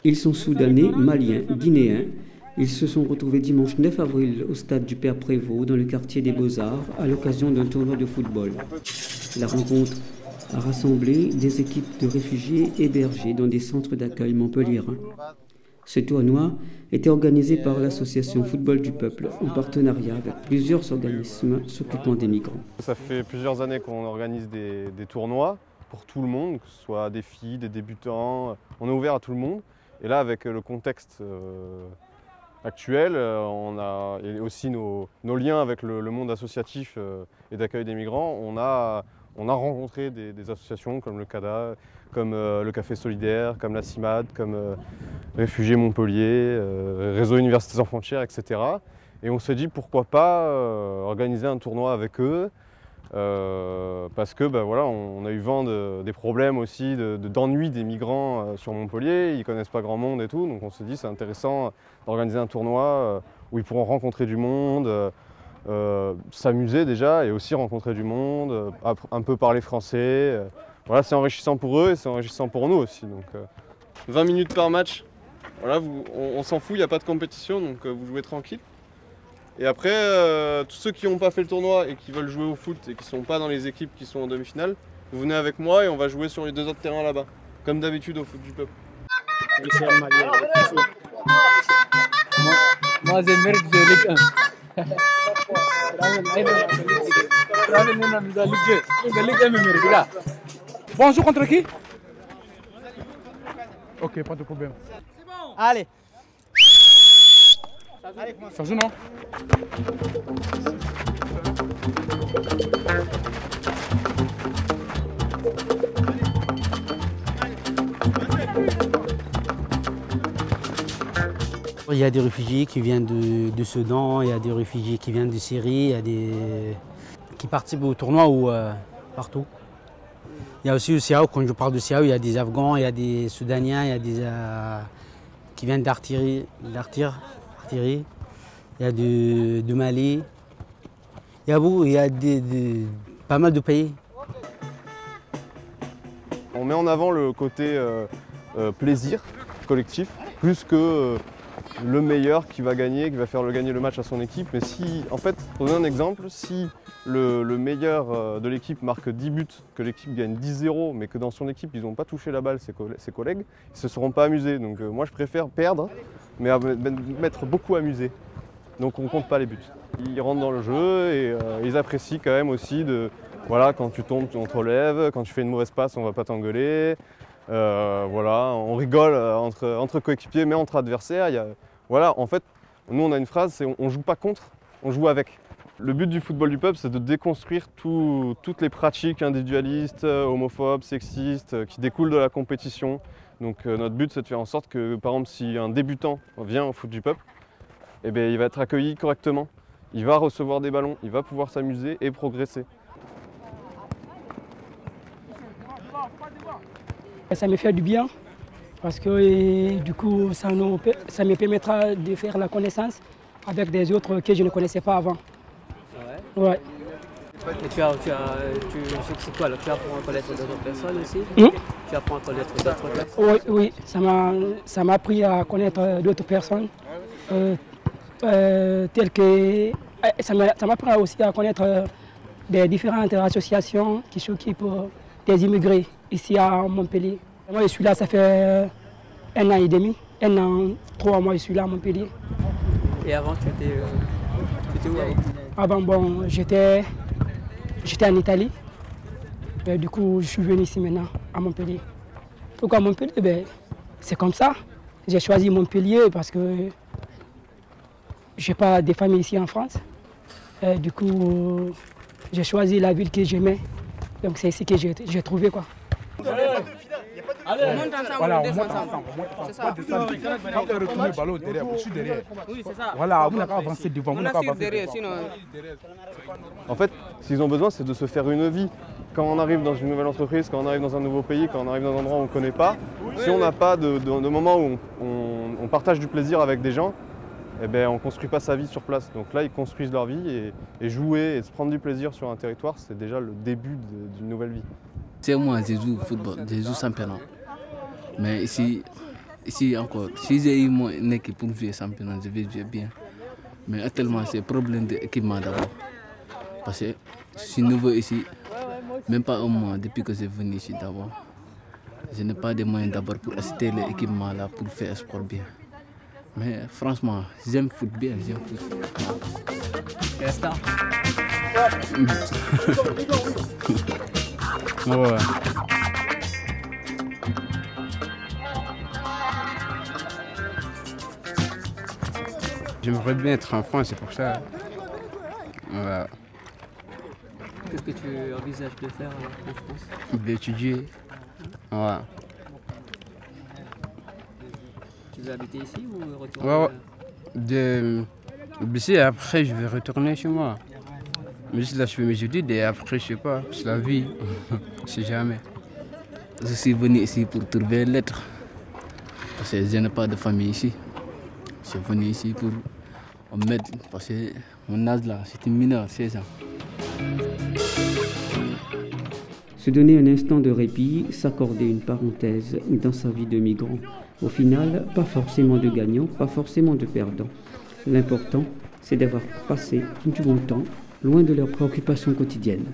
Ils sont soudanais, maliens, guinéens. Ils se sont retrouvés dimanche 9 avril au stade du Père Prévost dans le quartier des Beaux-Arts à l'occasion d'un tournoi de football. La rencontre a rassemblé des équipes de réfugiés hébergés dans des centres d'accueil montpelliérains. Ce tournoi était organisé par l'association Football du Peuple en partenariat avec plusieurs organismes s'occupant des migrants. Ça fait plusieurs années qu'on organise des tournois pour tout le monde, que ce soit des filles, des débutants. On est ouvert à tout le monde. Et là, avec le contexte actuel, et aussi nos liens avec le monde associatif et d'accueil des migrants, on a rencontré des associations comme le CADA, comme le Café Solidaire, comme la CIMAD, comme Réfugiés Montpellier, Réseau Universités Sans Frontières, etc. Et on s'est dit pourquoi pas organiser un tournoi avec eux, parce que voilà, on a eu vent des problèmes aussi, d'ennui des migrants sur Montpellier. Ils ne connaissent pas grand monde et tout, donc on s'est dit c'est intéressant d'organiser un tournoi où ils pourront rencontrer du monde, s'amuser déjà et aussi rencontrer du monde, un peu parler français. Voilà, c'est enrichissant pour eux et c'est enrichissant pour nous aussi. Donc, 20 minutes par match, voilà, on s'en fout, il n'y a pas de compétition, donc vous jouez tranquille. Et après, tous ceux qui n'ont pas fait le tournoi et qui veulent jouer au foot et qui ne sont pas dans les équipes qui sont en demi-finale, vous venez avec moi et on va jouer sur les 2 autres terrains là-bas, comme d'habitude au foot du peuple. Moi, j'ai le mérite de Ligue 1. Bon, on joue contre qui? Ok, pas de problème. Allez. Ça joue, non? Il y a des réfugiés qui viennent de Soudan, il y a des réfugiés qui viennent de Syrie, il y a des qui participent au tournoi ou partout. Il y a aussi au Siao, quand je parle de Siao, il y a des Afghans, il y a des Soudaniens, il y a des qui viennent d'Artillerie, il y a de Mali. Il y a pas mal de pays. On met en avant le côté plaisir collectif, plus que le meilleur qui va gagner, qui va faire gagner le match à son équipe. Mais si, en fait, pour donner un exemple, si le meilleur de l'équipe marque 10 buts, que l'équipe gagne 10-0, mais que dans son équipe, ils n'ont pas touché la balle, ses collègues, ils ne se seront pas amusés. Donc moi, je préfère perdre, mais m'être beaucoup amusé. Donc on ne compte pas les buts. Ils rentrent dans le jeu et ils apprécient quand même aussi voilà, quand tu tombes, on te relève, quand tu fais une mauvaise passe, on ne va pas t'engueuler. Voilà, on rigole entre coéquipiers, mais entre adversaires. Voilà, en fait, nous on a une phrase, c'est on joue pas contre, on joue avec. Le but du football du peuple, c'est de déconstruire toutes les pratiques individualistes, homophobes, sexistes, qui découlent de la compétition. Donc notre but, c'est de faire en sorte que, par exemple, si un débutant vient au foot du peuple, eh bien, il va être accueilli correctement, il va recevoir des ballons, il va pouvoir s'amuser et progresser. Ça me fait du bien parce que du coup, ça me permettra de faire la connaissance avec des autres que je ne connaissais pas avant. Ouais. Ouais. Et c'est quoi là? Tu apprends à connaître d'autres personnes aussi? Tu apprends à connaître d'autres personnes? Oui, ça m'a appris à connaître d'autres personnes. Telles que ça m'a appris aussi à connaître des différentes associations qui s'occupent des immigrés ici à Montpellier. Moi je suis là, ça fait 1 an et demi, 1 an, 3 mois je suis là à Montpellier. Et avant tu étais où avant? Avant bon, j'étais en Italie. Et du coup je suis venu ici maintenant à Montpellier. Pourquoi Montpellier? C'est comme ça. J'ai choisi Montpellier parce que je n'ai pas de famille ici en France. Et du coup, j'ai choisi la ville que j'aimais. Donc c'est ici que j'ai trouvé quoi. Allez, on monte ensemble, voilà, on descend ensemble. C'est ça. Quand on retourne le ballon derrière, je suis derrière. Oui, c'est ça. Voilà, vous n'avez pas avancé devant, vous n'avez pas avancé derrière, sinon... En fait, ce qu'ils ont besoin, c'est de se faire une vie. Quand on arrive dans une nouvelle entreprise, quand on arrive dans un nouveau pays, quand on arrive dans un endroit où on ne connaît pas, si on n'a pas de moment où on partage du plaisir avec des gens, eh ben, on ne construit pas sa vie sur place. Donc là, ils construisent leur vie et jouer et se prendre du plaisir sur un territoire, c'est déjà le début d'une nouvelle vie. C'est moi, je joue au football, je joue championnat. Mais ici encore, si j'ai eu mon équipe pour jouer championnat, je vais jouer bien. Mais actuellement, c'est problème d'équipement d'abord. Parce que je suis nouveau ici, même pas un mois depuis que je suis venu ici d'abord. Je n'ai pas de moyens d'abord pour acheter l'équipement là pour faire sport bien. Mais franchement, j'aime foot bien, j'aime foot. Resta. Ouais. J'aimerais bien être en France, c'est pour ça. Ouais. Qu'est-ce que tu envisages de faire en France? D'étudier. Ouais. Tu veux habiter ici ou retourner? Ici, après, je vais retourner chez moi. Mais là, je fais mes études et après, je sais pas, c'est la vie. Je sais jamais. Je suis venu ici pour trouver une lettre. Parce que je n'ai pas de famille ici. Je suis venu ici pour m'aider. Parce que mon âge là, c'était mineur, 16 ans. Se donner un instant de répit, s'accorder une parenthèse dans sa vie de migrant. Au final, pas forcément de gagnant, pas forcément de perdant. L'important, c'est d'avoir passé du bon temps, loin de leurs préoccupations quotidiennes.